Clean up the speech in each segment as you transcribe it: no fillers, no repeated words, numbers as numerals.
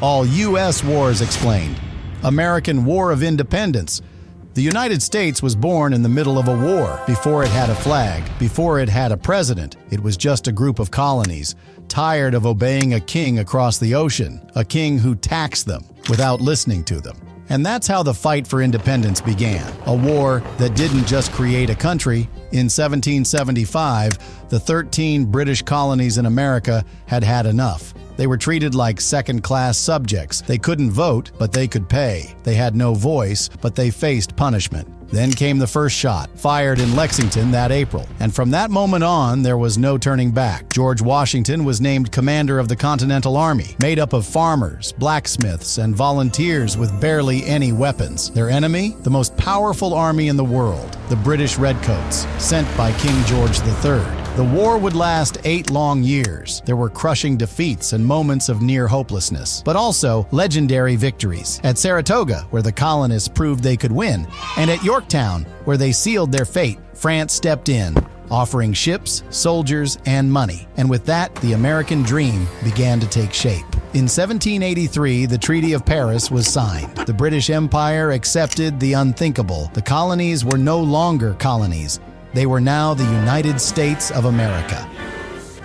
All U.S. Wars Explained. American War of Independence. The United States was born in the middle of a war. Before it had a flag, before it had a president, it was just a group of colonies, tired of obeying a king across the ocean, a king who taxed them without listening to them. And that's how the fight for independence began, a war that didn't just create a country. In 1775, the 13 British colonies in America had had enough. They were treated like second-class subjects. They couldn't vote, but they could pay. They had no voice, but they faced punishment. Then came the first shot, fired in Lexington that April. And from that moment on, there was no turning back. George Washington was named commander of the Continental Army, made up of farmers, blacksmiths, and volunteers with barely any weapons. Their enemy? The most powerful army in the world, the British Redcoats, sent by King George III. The war would last 8 long years. There were crushing defeats and moments of near hopelessness, but also legendary victories. At Saratoga, where the colonists proved they could win, and at Yorktown, where they sealed their fate, France stepped in, offering ships, soldiers, and money. And with that, the American dream began to take shape. In 1783, the Treaty of Paris was signed. The British Empire accepted the unthinkable. The colonies were no longer colonies. They were now the United States of America.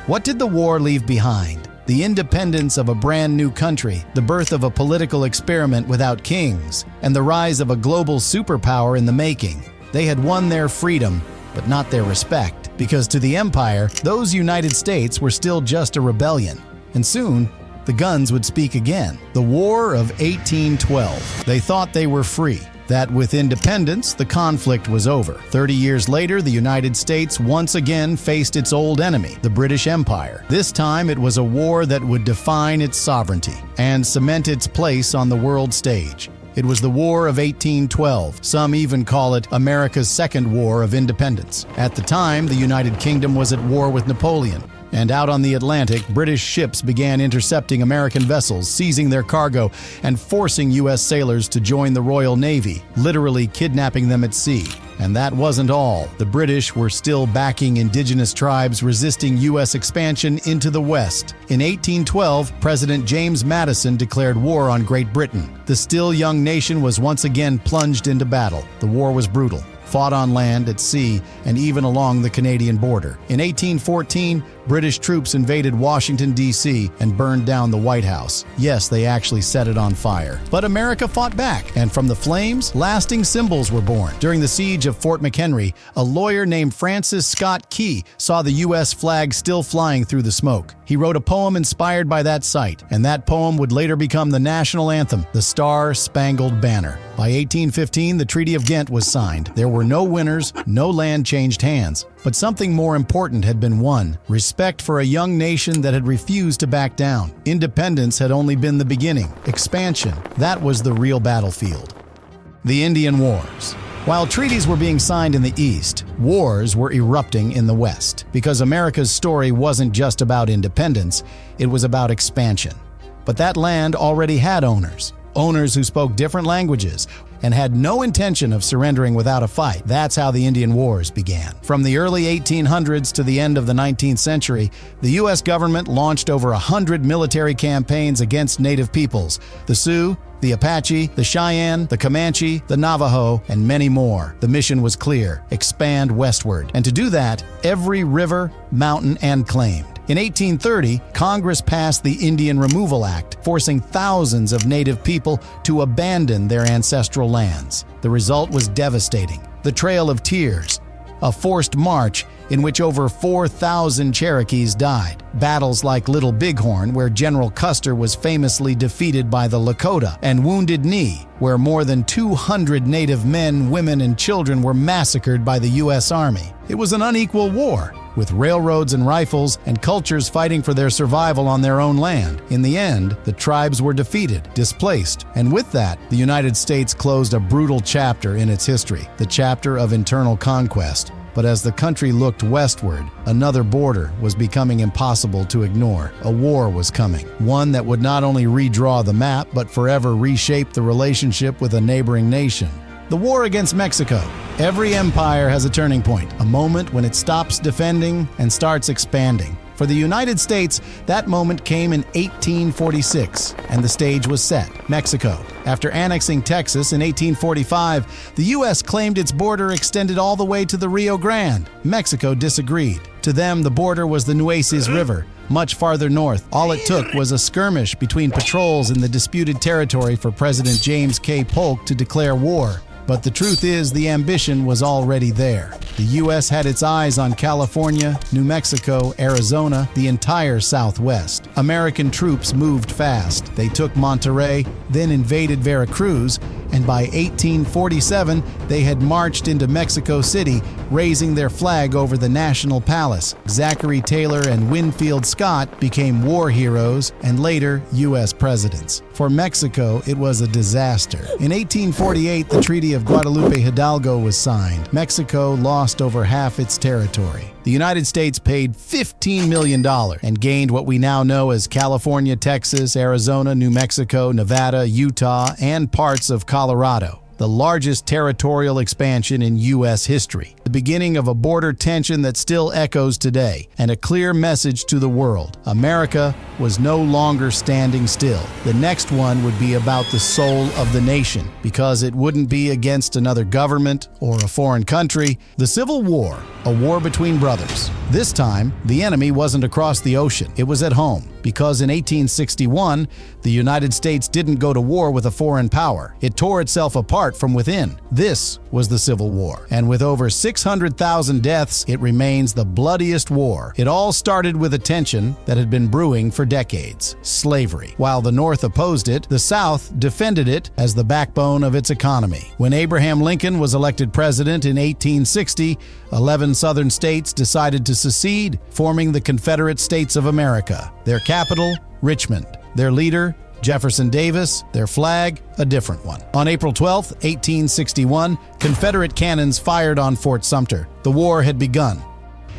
What did the war leave behind? The independence of a brand new country, the birth of a political experiment without kings, and the rise of a global superpower in the making. They had won their freedom, but not their respect, because to the empire, those United States were still just a rebellion. And soon, the guns would speak again. The War of 1812. They thought they were free, that with independence, the conflict was over. 30 years later, the United States once again faced its old enemy, the British Empire. This time, it was a war that would define its sovereignty and cement its place on the world stage. It was the War of 1812. Some even call it America's Second War of Independence. At the time, the United Kingdom was at war with Napoleon. And out on the Atlantic, British ships began intercepting American vessels, seizing their cargo, and forcing U.S. sailors to join the Royal Navy, literally kidnapping them at sea. And that wasn't all. The British were still backing indigenous tribes resisting U.S. expansion into the West. In 1812, President James Madison declared war on Great Britain. The still young nation was once again plunged into battle. The war was brutal, fought on land, at sea, and even along the Canadian border. In 1814, British troops invaded Washington, D.C. and burned down the White House. Yes, they actually set it on fire. But America fought back, and from the flames, lasting symbols were born. During the siege of Fort McHenry, a lawyer named Francis Scott Key saw the U.S. flag still flying through the smoke. He wrote a poem inspired by that sight, and that poem would later become the national anthem, the Star-Spangled Banner. By 1815, the Treaty of Ghent was signed. There were no winners, no land changed hands. But something more important had been won: respect for a young nation that had refused to back down. Independence had only been the beginning. Expansion, that was the real battlefield. The Indian Wars. While treaties were being signed in the East, wars were erupting in the West, because America's story wasn't just about independence, it was about expansion. But that land already had owners who spoke different languages and had no intention of surrendering without a fight. That's how the Indian Wars began. From the early 1800s to the end of the 19th century, the U.S. government launched over 100 military campaigns against native peoples: the Sioux, the Apache, the Cheyenne, the Comanche, the Navajo, and many more. The mission was clear: expand westward. And to do that, every river, mountain, and claimed. In 1830, Congress passed the Indian Removal Act, forcing thousands of native people to abandon their ancestral lands. The result was devastating: the Trail of Tears, a forced march in which over 4,000 Cherokees died. Battles like Little Bighorn, where General Custer was famously defeated by the Lakota, and Wounded Knee, where more than 200 native men, women, and children were massacred by the U.S. Army. It was an unequal war, with railroads and rifles and cultures fighting for their survival on their own land. In the end, the tribes were defeated, displaced, and with that, the United States closed a brutal chapter in its history, the chapter of internal conquest. But as the country looked westward, another border was becoming impossible to ignore. A war was coming, one that would not only redraw the map, but forever reshape the relationship with a neighboring nation. The war against Mexico. Every empire has a turning point, a moment when it stops defending and starts expanding. For the United States, that moment came in 1846, and the stage was set: Mexico. After annexing Texas in 1845, the U.S. claimed its border extended all the way to the Rio Grande. Mexico disagreed. To them, the border was the Nueces River, much farther north. All it took was a skirmish between patrols in the disputed territory for President James K. Polk to declare war. But the truth is, the ambition was already there. The U.S. had its eyes on California, New Mexico, Arizona, the entire Southwest. American troops moved fast. They took Monterrey, then invaded Veracruz, and by 1847, they had marched into Mexico City, raising their flag over the National Palace. Zachary Taylor and Winfield Scott became war heroes and later U.S. presidents. For Mexico, it was a disaster. In 1848, the Treaty of Guadalupe Hidalgo was signed. Mexico lost over half its territory. The United States paid $15 million and gained what we now know as California, Texas, Arizona, New Mexico, Nevada, Utah, and parts of Colorado. The largest territorial expansion in U.S. history. The beginning of a border tension that still echoes today, and a clear message to the world. America was no longer standing still. The next one would be about the soul of the nation, because it wouldn't be against another government or a foreign country. The Civil War, a war between brothers. This time, the enemy wasn't across the ocean. It was at home, because in 1861, the United States didn't go to war with a foreign power. It tore itself apart from within. This was the Civil War. And with over 600,000 deaths, it remains the bloodiest war. It all started with a tension that had been brewing for decades: slavery. While the North opposed it, the South defended it as the backbone of its economy. When Abraham Lincoln was elected president in 1860, 11 Southern states decided to secede, forming the Confederate States of America. Their capital, Richmond. Their leader, Jefferson Davis. Their flag, a different one. On April 12, 1861, Confederate cannons fired on Fort Sumter. The war had begun.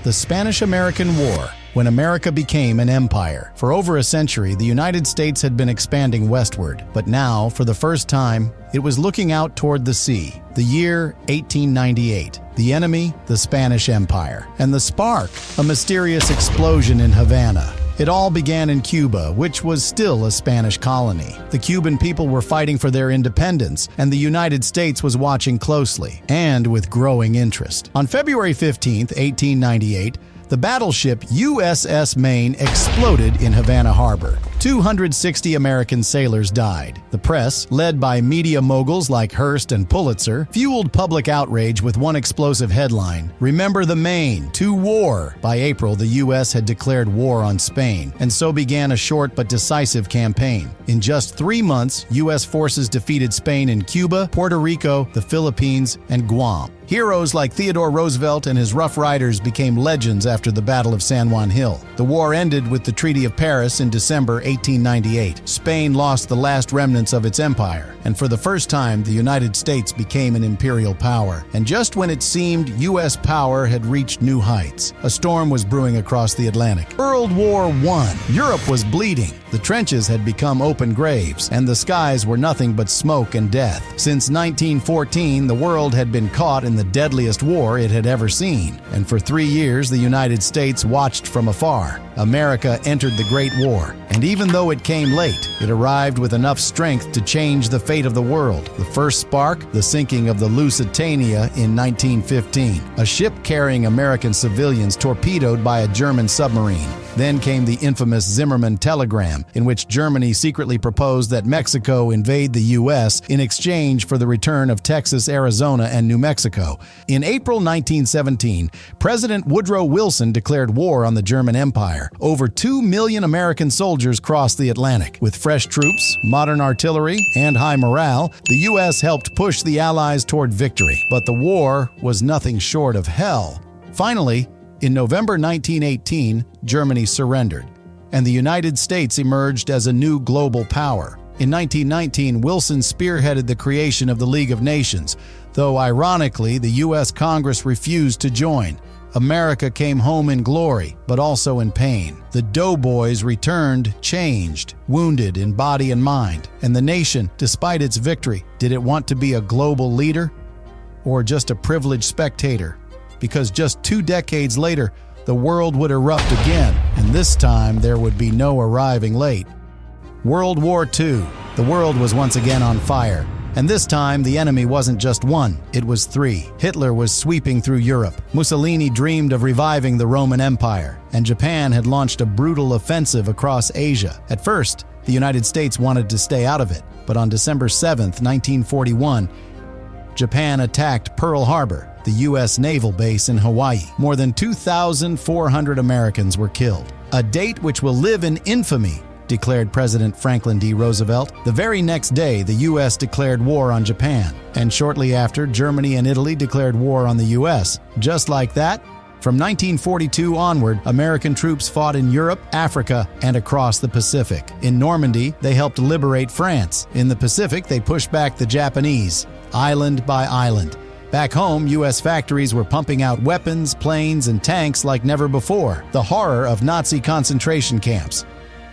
The Spanish-American War, when America became an empire. For over a century, the United States had been expanding westward, but now, for the first time, it was looking out toward the sea. The year 1898. The enemy, the Spanish Empire. And the spark, a mysterious explosion in Havana. It all began in Cuba, which was still a Spanish colony. The Cuban people were fighting for their independence, and the United States was watching closely, and with growing interest. On February 15, 1898, the battleship USS Maine exploded in Havana Harbor. 260 American sailors died. The press, led by media moguls like Hearst and Pulitzer, fueled public outrage with one explosive headline: "Remember the Maine, to war." By April, the U.S. had declared war on Spain, and so began a short but decisive campaign. In just 3 months, U.S. forces defeated Spain in Cuba, Puerto Rico, the Philippines, and Guam. Heroes like Theodore Roosevelt and his Rough Riders became legends after the Battle of San Juan Hill. The war ended with the Treaty of Paris in December 1898. Spain lost the last remnants of its empire, and for the first time, the United States became an imperial power. And just when it seemed U.S. power had reached new heights, a storm was brewing across the Atlantic. World War I. Europe was bleeding. The trenches had become open graves, and the skies were nothing but smoke and death. Since 1914, the world had been caught in the deadliest war it had ever seen, and for 3 years the United States watched from afar. America entered the Great War, and even though it came late, it arrived with enough strength to change the fate of the world. The first spark, the sinking of the Lusitania in 1915, a ship carrying American civilians torpedoed by a German submarine. Then came the infamous Zimmermann telegram, in which Germany secretly proposed that Mexico invade the U.S. in exchange for the return of Texas, Arizona, and New Mexico. In April 1917, President Woodrow Wilson declared war on the German Empire. Over 2 million American soldiers crossed the Atlantic. With fresh troops, modern artillery, and high morale, the U.S. helped push the Allies toward victory. But the war was nothing short of hell. Finally, in November 1918, Germany surrendered, and the United States emerged as a new global power. In 1919, Wilson spearheaded the creation of the League of Nations, though ironically, the U.S. Congress refused to join. America came home in glory, but also in pain. The doughboys returned changed, wounded in body and mind. And the nation, despite its victory, did it want to be a global leader or just a privileged spectator? Because just 2 decades later, the world would erupt again, and this time there would be no arriving late. World War II. The world was once again on fire. And this time, the enemy wasn't just one, it was three. Hitler was sweeping through Europe. Mussolini dreamed of reviving the Roman Empire. And Japan had launched a brutal offensive across Asia. At first, the United States wanted to stay out of it. But on December 7, 1941, Japan attacked Pearl Harbor, the U.S. naval base in Hawaii. More than 2,400 Americans were killed. A date which will live in infamy, declared President Franklin D. Roosevelt. The very next day, the U.S. declared war on Japan. And shortly after, Germany and Italy declared war on the U.S. Just like that, from 1942 onward, American troops fought in Europe, Africa, and across the Pacific. In Normandy, they helped liberate France. In the Pacific, they pushed back the Japanese, island by island. Back home, U.S. factories were pumping out weapons, planes, and tanks like never before. The horror of Nazi concentration camps.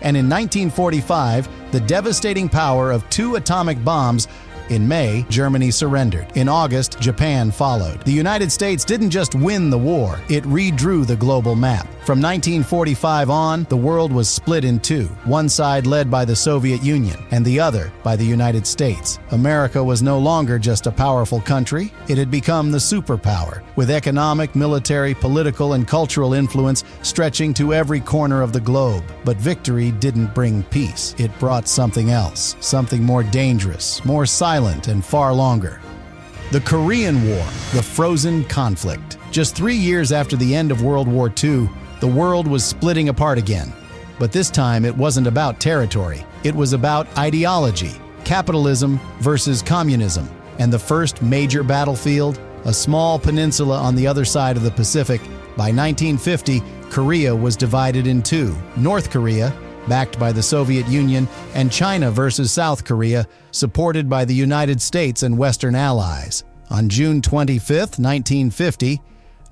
And in 1945, the devastating power of 2 atomic bombs. In May, Germany surrendered. In August, Japan followed. The United States didn't just win the war, it redrew the global map. From 1945 on, the world was split in two, one side led by the Soviet Union and the other by the United States. America was no longer just a powerful country, it had become the superpower, with economic, military, political, and cultural influence stretching to every corner of the globe. But victory didn't bring peace. It brought something else, something more dangerous, more silent, and far longer. The Korean War, the frozen conflict. Just 3 years after the end of World War II, the world was splitting apart again. But this time it wasn't about territory. It was about ideology, capitalism versus communism. And the first major battlefield, a small peninsula on the other side of the Pacific. By 1950, Korea was divided in two. North Korea, backed by the Soviet Union, and China versus South Korea, supported by the United States and Western allies. On June 25, 1950,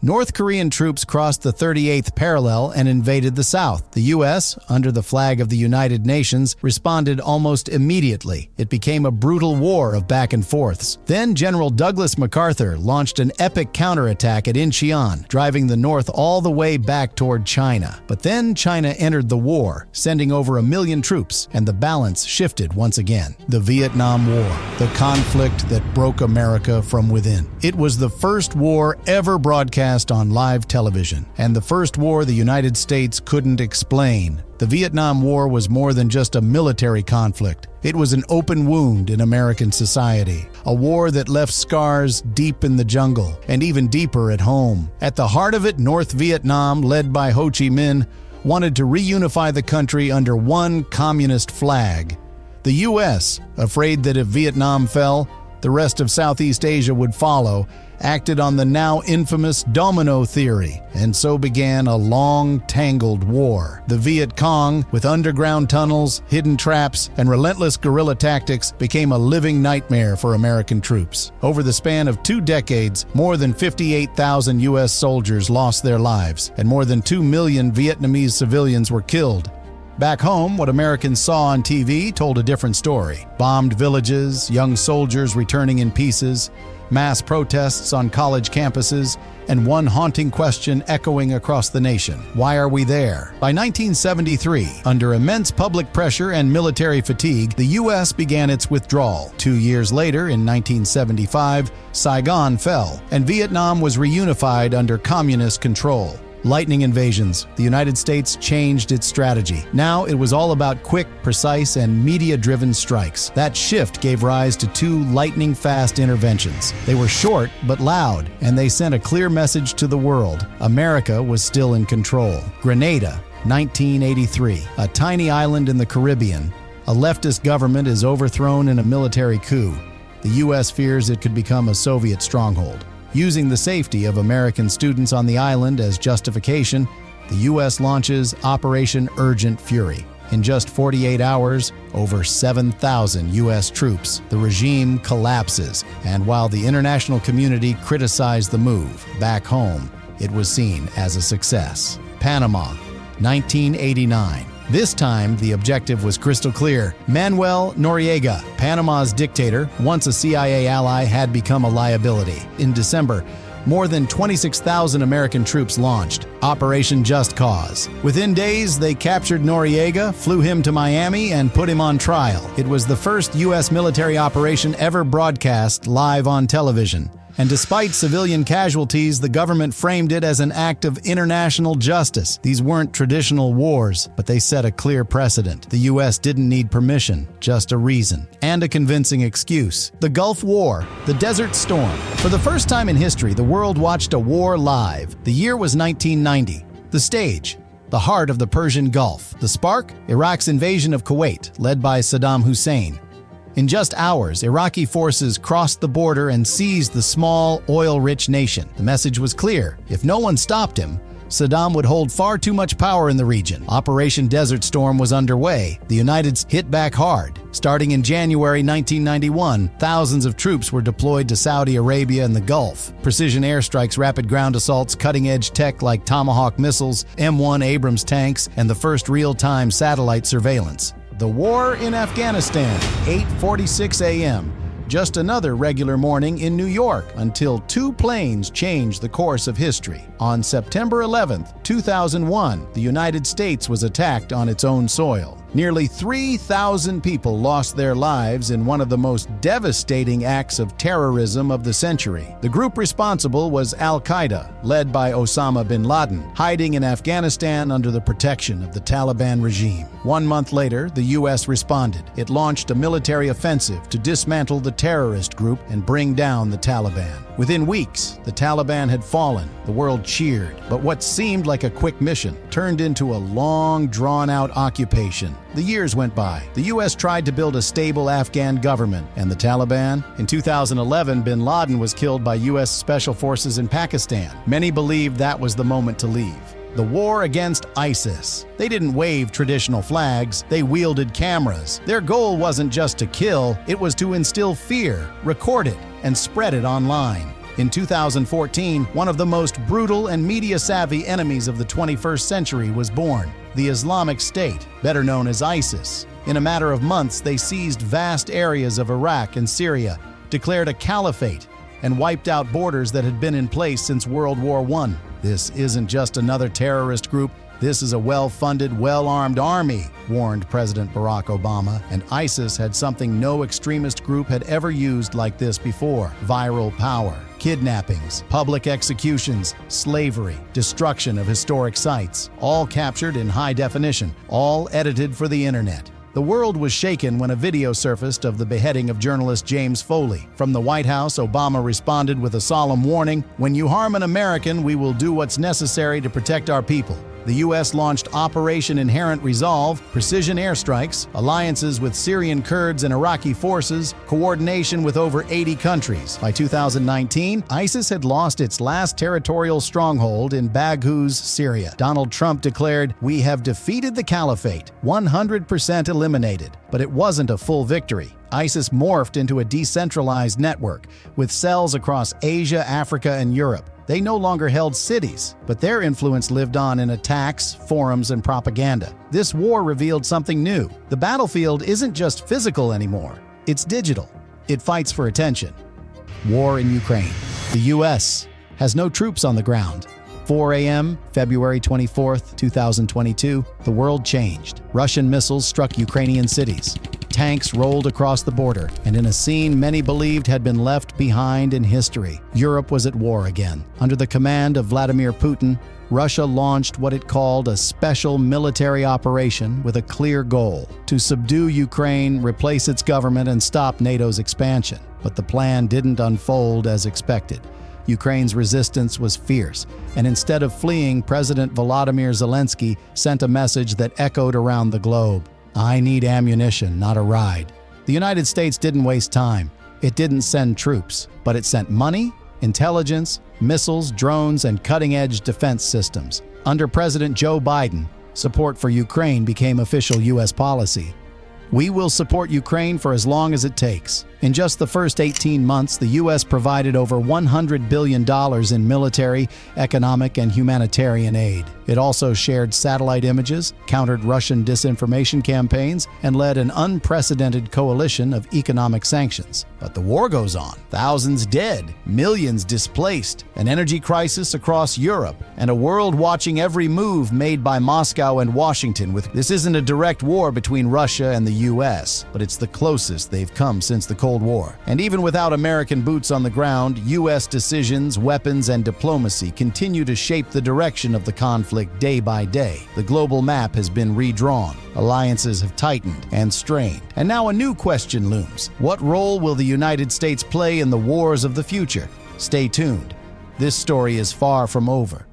North Korean troops crossed the 38th parallel and invaded the South. The U.S., under the flag of the United Nations, responded almost immediately. It became a brutal war of back and forths. Then General Douglas MacArthur launched an epic counterattack at Incheon, driving the North all the way back toward China. But then China entered the war, sending over 1 million troops, and the balance shifted once again. The Vietnam War, the conflict that broke America from within. It was the first war ever broadcast on live television, and the first war the United States couldn't explain. The Vietnam War was more than just a military conflict. It was an open wound in American society, a war that left scars deep in the jungle and even deeper at home. At the heart of it, North Vietnam, led by Ho Chi Minh, wanted to reunify the country under one communist flag. The U.S., afraid that if Vietnam fell, the rest of Southeast Asia would follow, acted on the now infamous domino theory, and so began a long, tangled war. The Viet Cong, with underground tunnels, hidden traps, and relentless guerrilla tactics, became a living nightmare for American troops. Over the span of 2 decades, more than 58,000 U.S. soldiers lost their lives, and more than 2 million Vietnamese civilians were killed. Back home, what Americans saw on TV told a different story. Bombed villages, young soldiers returning in pieces, mass protests on college campuses, and one haunting question echoing across the nation: why are we there? By 1973, under immense public pressure and military fatigue, the U.S. began its withdrawal. 2 years later, in 1975, Saigon fell, and Vietnam was reunified under communist control. Lightning invasions. The United States changed its strategy. Now it was all about quick, precise, and media-driven strikes. That shift gave rise to 2 lightning-fast interventions. They were short but loud, and they sent a clear message to the world. America was still in control. Grenada, 1983. A tiny island in the Caribbean. A leftist government is overthrown in a military coup. The U.S. fears it could become a Soviet stronghold. Using the safety of American students on the island as justification, the U.S. launches Operation Urgent Fury. In just 48 hours, over 7,000 U.S. troops. The regime collapses, and while the international community criticized the move, back home, it was seen as a success. Panama, 1989. This time, the objective was crystal clear. Manuel Noriega, Panama's dictator, once a CIA ally, had become a liability. In December, More than 26,000 American troops launched Operation Just Cause. Within days, they captured Noriega, flew him to Miami, and put him on trial. It was the first U.S. military operation ever broadcast live on television. And despite civilian casualties, the government framed it as an act of international justice. These weren't traditional wars, but they set a clear precedent. The U.S. didn't need permission, just a reason, and a convincing excuse. The Gulf War, the Desert Storm. For the first time in history, the world watched a war live. The year was 1990. The stage, the heart of the Persian Gulf. The spark, Iraq's invasion of Kuwait, led by Saddam Hussein. In just hours, Iraqi forces crossed the border and seized the small, oil-rich nation. The message was clear. If no one stopped him, Saddam would hold far too much power in the region. Operation Desert Storm was underway. The United States hit back hard. Starting in January 1991, thousands of troops were deployed to Saudi Arabia and the Gulf. Precision airstrikes, rapid ground assaults, cutting-edge tech like Tomahawk missiles, M1 Abrams tanks, and the first real-time satellite surveillance. The war in Afghanistan, 8:46 a.m. Just another regular morning in New York until two planes changed the course of history. On September 11, 2001, the United States was attacked on its own soil. Nearly 3,000 people lost their lives in one of the most devastating acts of terrorism of the century. The group responsible was Al-Qaeda, led by Osama bin Laden, hiding in Afghanistan under the protection of the Taliban regime. 1 month later, the U.S. responded. It launched a military offensive to dismantle the terrorist group and bring down the Taliban. Within weeks, the Taliban had fallen. The world cheered. But what seemed like a quick mission turned into a long, drawn-out occupation. The years went by. The U.S. tried to build a stable Afghan government. And the Taliban? In 2011, bin Laden was killed by U.S. Special Forces in Pakistan. Many believed that was the moment to leave. The war against ISIS. They didn't wave traditional flags, they wielded cameras. Their goal wasn't just to kill, it was to instill fear, record it, and spread it online. In 2014, one of the most brutal and media-savvy enemies of the 21st century was born, the Islamic State, better known as ISIS. In a matter of months, they seized vast areas of Iraq and Syria, declared a caliphate, and wiped out borders that had been in place since World War I. This isn't just another terrorist group. This is a well-funded, well-armed army, warned President Barack Obama, and ISIS had something no extremist group had ever used like this before: viral power. Kidnappings, public executions, slavery, destruction of historic sites, all captured in high definition, all edited for the internet. The world was shaken when a video surfaced of the beheading of journalist James Foley. From the White House, Obama responded with a solemn warning: "When you harm an American, we will do what's necessary to protect our people." The U.S. launched Operation Inherent Resolve, precision airstrikes, alliances with Syrian Kurds and Iraqi forces, coordination with over 80 countries. By 2019, ISIS had lost its last territorial stronghold in Baghouz, Syria. Donald Trump declared, "We have defeated the caliphate, 100% eliminated." But it wasn't a full victory. ISIS morphed into a decentralized network, with cells across Asia, Africa, and Europe. They no longer held cities, but their influence lived on in attacks, forums, and propaganda. This war revealed something new. The battlefield isn't just physical anymore. It's digital. It fights for attention. War in Ukraine. The U.S. has no troops on the ground. 4 a.m., February 24, 2022, the world changed. Russian missiles struck Ukrainian cities. Tanks rolled across the border, and in a scene many believed had been left behind in history, Europe was at war again. Under the command of Vladimir Putin, Russia launched what it called a special military operation with a clear goal: to subdue Ukraine, replace its government, and stop NATO's expansion. But the plan didn't unfold as expected. Ukraine's resistance was fierce, and instead of fleeing, President Volodymyr Zelensky sent a message that echoed around the globe: "I need ammunition, not a ride." The United States didn't waste time. It didn't send troops, but it sent money, intelligence, missiles, drones, and cutting-edge defense systems. Under President Joe Biden, support for Ukraine became official U.S. policy. We will support Ukraine for as long as it takes. In just the first 18 months, the U.S. provided over $100 billion in military, economic, and humanitarian aid. It also shared satellite images, countered Russian disinformation campaigns, and led an unprecedented coalition of economic sanctions. But the war goes on. Thousands dead, millions displaced, an energy crisis across Europe, and a world watching every move made by Moscow and Washington. This isn't a direct war between Russia and the U.S., but it's the closest they've come since the Cold War. And even without American boots on the ground, U.S. decisions, weapons, and diplomacy continue to shape the direction of the conflict day by day. The global map has been redrawn. Alliances have tightened and strained. And now a new question looms. What role will the United States play in the wars of the future? Stay tuned. This story is far from over.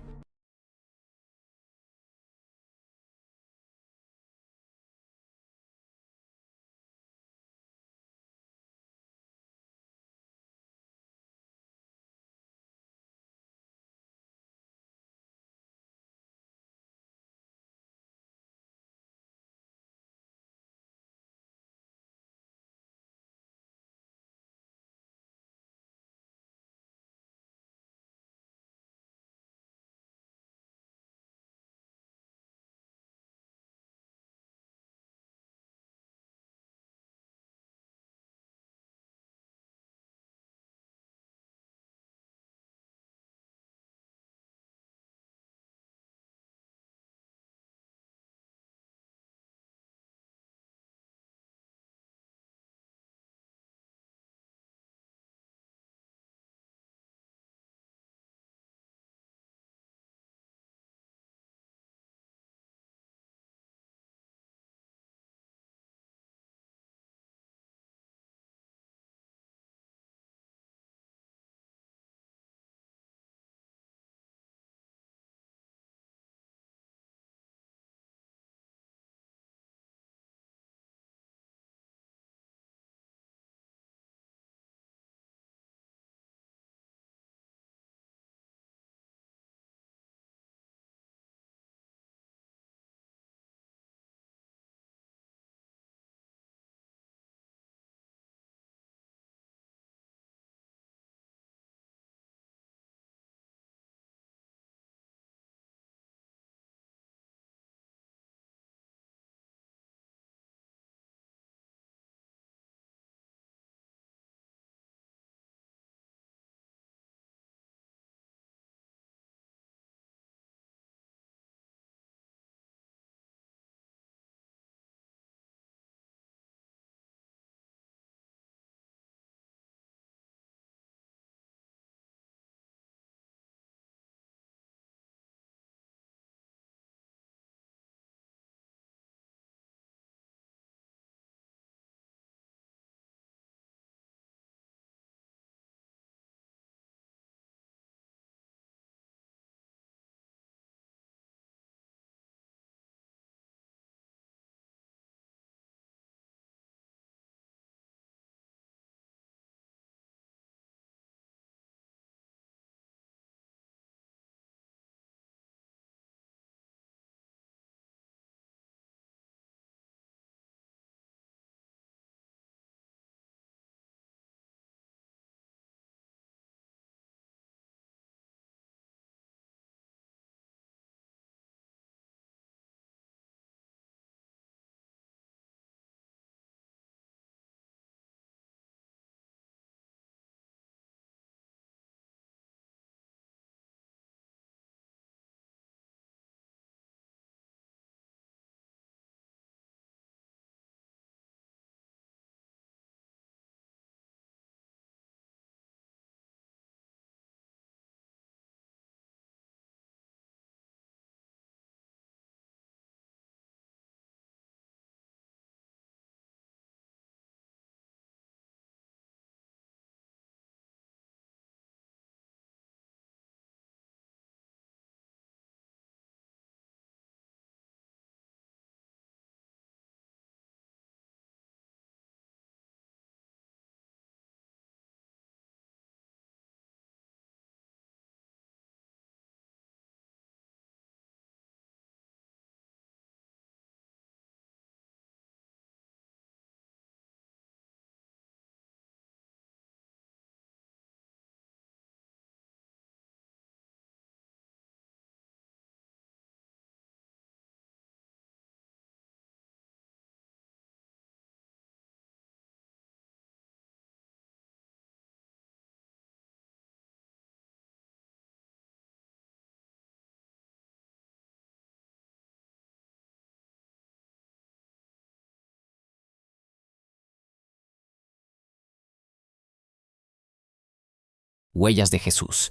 Huellas de Jesús.